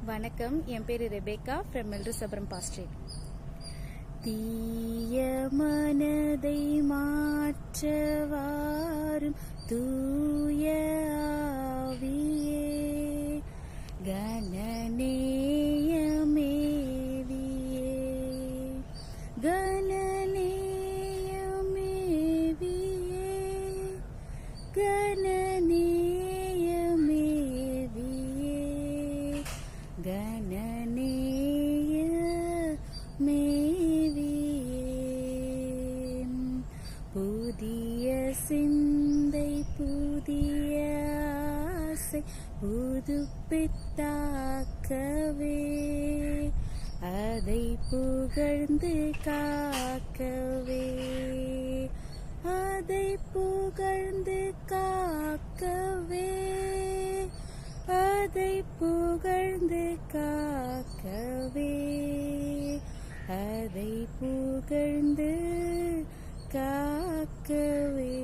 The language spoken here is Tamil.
வணக்கம், என் பேரு ரெபேக்கா ஃப்ரம் மில்ட்ரிசபுரம் பாஸ்ட்ரேட். தீய மனதை மாற்றவாரும் தூய ஆவியே, கனநேயமேவியே, கனநேயமேவியே, கனநேயமேவியே, கனநேயமேவியே. புதிய சிந்தை புதிய ஆசை புதுப்பித்தாக்கவே, அதை புகழ்ந்து காக்கவே, அதை புகழ்ந்து காக்கவே, அதை புகழ்ந்து காக்கவே, அதை புகழ்ந்து காக்கவே.